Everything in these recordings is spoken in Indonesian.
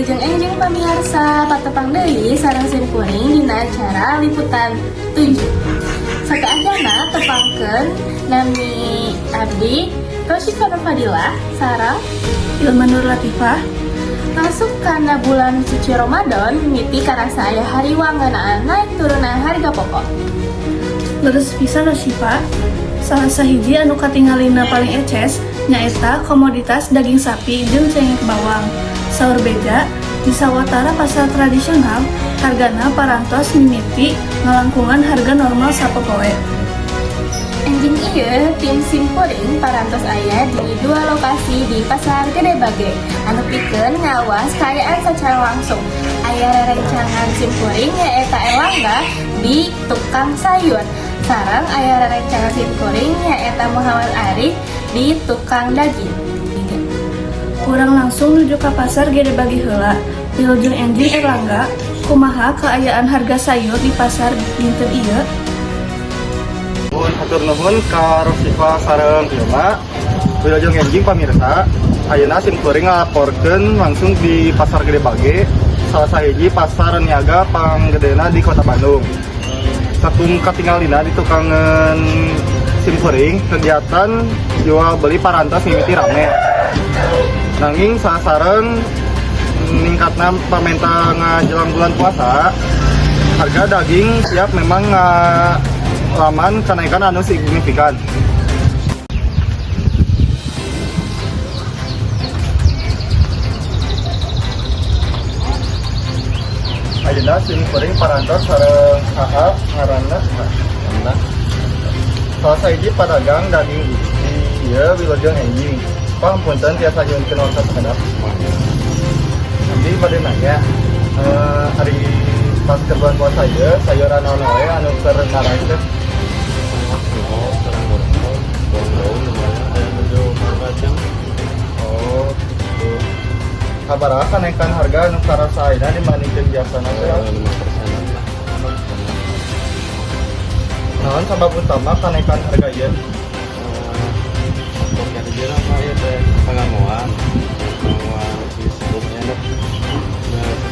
Wilujeng enjing pamirsa patepang deui sareng simkuring dina acara liputan 7. Sakaajana tepangkeun nami abdi Rosyifah Fadilah sareng Ilmanur Latifah. masuk karena bulan suci Ramadan mimiti karasa aya hariwang ngeunaan naik turunan harga pokok. Leres pisan Rosyifah, salah sahiji anu katinggalina paling eces nyaeta komoditas daging sapi jeung cengek bawang. Saur Beja, di sawatara pasar tradisional, hargana parantos mimiti ngalangkungan harga normal sapopoe. Enjing ieu tim simkuring parantos aya di 2 lokasi di Pasar Gede Bage anu pikeun ngawas kaayaan secara langsung. Aya rerencangan simkuring nyaeta Erlangga di tukang sayur. Sareng aya rerencangan simkuring nyaeta Muhammad Arif di tukang daging. Kurang langsung nuju ka pasar Gede Bage heula. Wilujeng enjing Erlangga, kumaha kaayaan harga sayur di pasar dinten ieu? Hatur nuhun ka Rosyifah sareng Ilma. Wilujeng enjing pamirsa, ayeuna simkuring ngalaporkeun langsung di Pasar Gede Bage, salah sahiji pasar niaga panggedena di Kota Bandung. Satung katinggalina di tukangan simkuring, kegiatan jual beli parantos mimiti rame. Nanging sareng ningkatna pamenta ngajelang bulan puasa, harga daging siap memang laman kenaikan anu signifikan. Ayeuna simkuring parantos sareng saha ngaranna salah sahiji pedagang daging di ieu Wilujeng enjing. Pangapunten tiasa nyieunkeun warta sakedap. Nanti bade nanya hari pas ke bulan puasa ieu sayuran naon wae anu keur ngarang teh? Oh, gitu. Sabaraha kenaikan harga anu karasa ayeuna dibandingkeun biasana teh? 5%. Naon sabab utama kenaikan harga ieu? Pengamuan si sebelumnya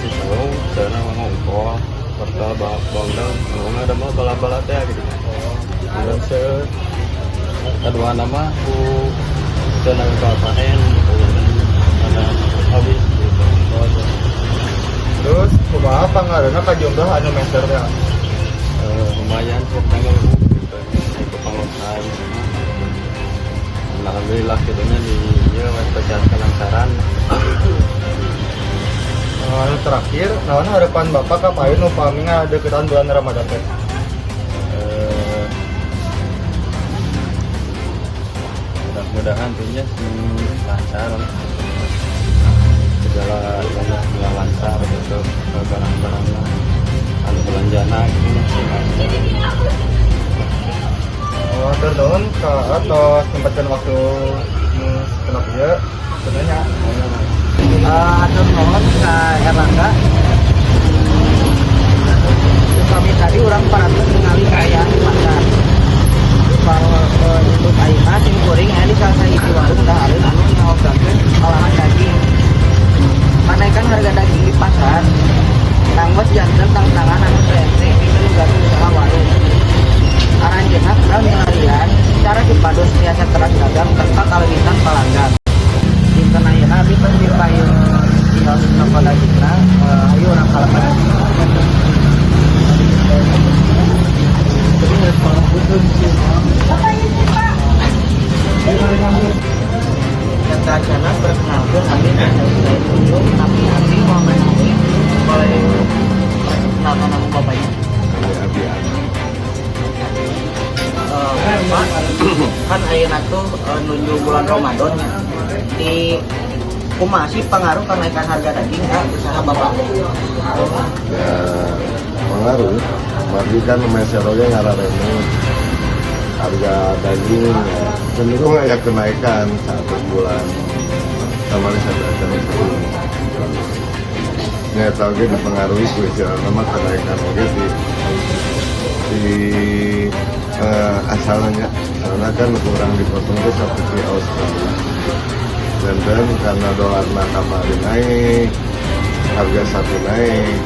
si tahu karena mau umpol serta bawang daun ngomong ada mau bala-bala teh gitu. Dan kedua nama ku tenaga kapahen ada habis gitu. Terus kumaha pangaruhna ka jumlah anu meter teh? Lumayan sok tanggal gitu. Itu pengusaha. Alhamdulillah kitanya di ya berjalan kelancaran. Anu terakhir, naon harapan Bapak ka paeun upami ngadeukeutan bulan Ramadan teh? Mudah-mudahan tuhnya lancar. Segala yang lancar gitu barang-barangnya anu belanjana gitu sih. Hatur nuhun ka atos nyempatkeun waktu kenapa ieu sebenarnya. Hatur nuhun ka Erlangga. Kami tadi orang parantos ningali kaayaan di pasar. Untuk ayeuna simkuring aya di salah sahiji warung dahareun anu ngaogakeun olahan daging. Kenaikan harga daging di pasar nangos janten tantangan anu TNT pikeun gaduh usaha warung. Aranjeunna kurang milarian cara dipados biasa keras dagang tanpa kalebihan pelanggan. Dinten ayeuna abdi teh dipayung tinggal di toko dagingna ayo urang kalapan. Kita acara perkenalkan abdi saya tunjuk tapi abdi Muhammad Arif boleh perkenalkan nama bapaknya. Pak, kan ayeuna tuh menuju bulan Ramadan di kumaha sih pengaruh kenaikan harga daging ke usaha Bapak? Ya, pengaruh. Berarti kan meseroge ngararene harga daging ya, cenderung ya kenaikan 1 bulan sama ada ya tahu dipengaruhi kuisiran nama kenaikan oke di asalnya karena kan kurang dipotong itu seperti Australia dan karena dolar nakama naik harga sapi naik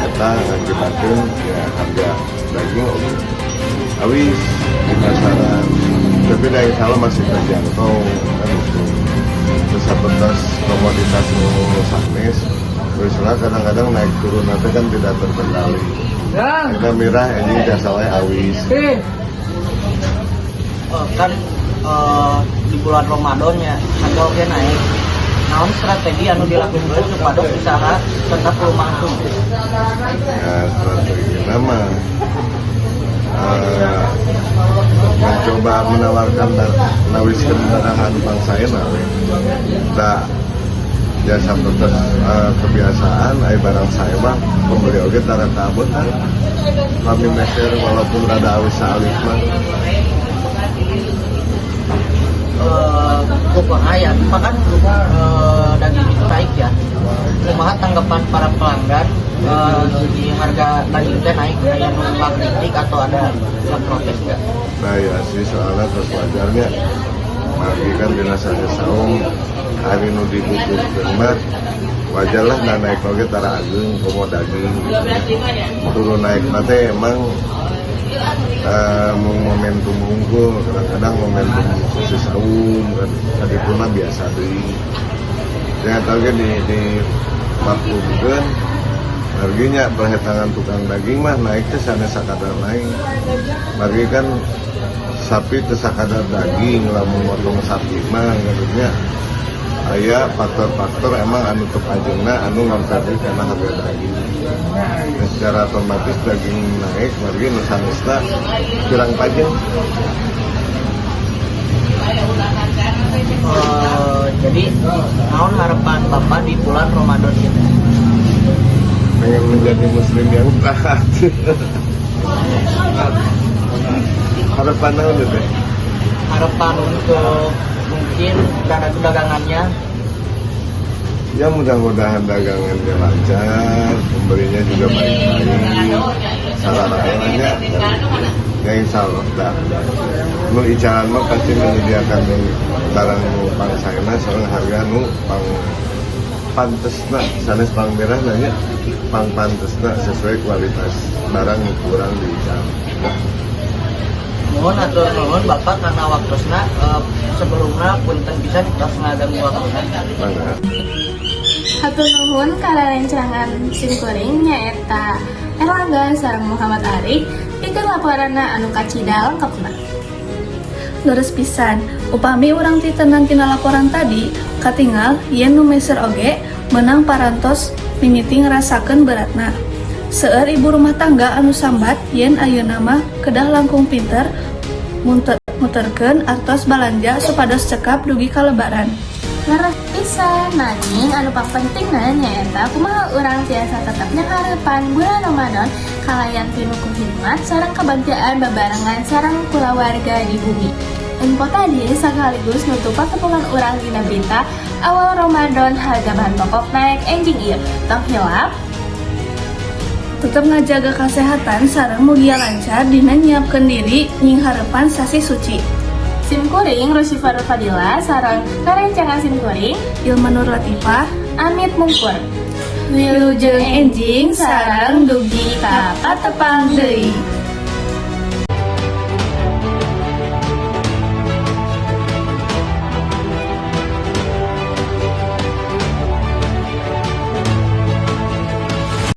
kita ngakibatkan ya harga daging awis di pasaran, tapi dari salah masih terjangkau kan itu. Terus seperti komoditas sanes teruslah kadang-kadang naik turun nanti kan tidak terkendali. Kita mirah ini jasalnya awis. Kan di bulan Ramadan ya harga oke naik. Naon strategi anu dilakukan supaya usaha tetap lumangsung? Ya strategi nama mencoba menawarkan nawiskan darahan bangsa nawe. Tak jasa terus kebiasaan ay barang saya mah pembeli oge tara tabut kan kami meser walaupun rada awis alif mah Kumaha ya, makan daging itu naik ya. Kumaha tanggapan para pelanggan di harga daging teh naik, ada numpang kritik atau ada yang protes nggak? nah ya sih soalnya terus wajarnya mari kan dinasanya saung hari nu dibutuhkeun mah wajar lah dan naik oge tara ageung komo daging turun naik nanti emang momentum unggul kadang-kadang momentum khusus saung kan tadi pun mah biasa deui jangan tahu kan di maklumkeun harganya perhitungan tukang daging mah naik teh sanes sakadar naik bagi kan sapi teh sakadar daging lamun motong sapi mah ngarutnya aya faktor-faktor emang anu teu ajeungna anu ngontrol karena harga daging. Nah, secara otomatis daging naik margi nu sanesna kurang pajeng. Jadi naon harapan Bapak di bulan Ramadan ini? Pengen menjadi muslim yang taat. Harapan naon teh? Harapan untuk mungkin cara dagangannya Ya mudah-mudahan dagangannya lancar, pembelinya juga baik-baik, sarana-sarananya ya insya Allah dah. Nu icaran mah pasti menyediakan barang nu pangsaena soalnya harga nu pang pantesna, sanes pang merah nanya pang pantesna sesuai kualitas barang nu kurang diican. mohon atur nuhun Bapak karena waktuna sebelumnya punten bisa tos ngaganggu waktuna. Mangga. Hatur nuhun kalarencangan simkuring nyaeta Erlangga sareng Muhammad Arif pikeun laporanna anu kacida lengkapna. Leres pisan, upami urang titenan tina laporan tadi, katingal yen nu meser oge menang parantos mimiti ngerasakeun beratna. Seueur ibu rumah tangga anu sambat yen ayeuna mah kedah langkung pinter muterkeun artos balanja supados cekap dugi ka lebaran. Leres pisan nanging anu papentingna nyaeta kumaha urang tiasa tetep nyaharepan bulan Ramadan kalayan pinuku hikmat sareng kebagjaan babarengan sareng kulawarga di bumi. Info tadi sekaligus nutup pakepungan urang dina berita awal Ramadan harga bahan pokok naik enjing ieu. Tong hilap Tetep ngajaga kesehatan sareng mugia lancar dina nyiapkeun diri nying harepan sasi suci. Simkuring Rusifar Fadila sareng karencangan simkuring Ilmanur Latifah, Amit Mungkur. Wilujeng enjing sareng dugi ka patepang deui.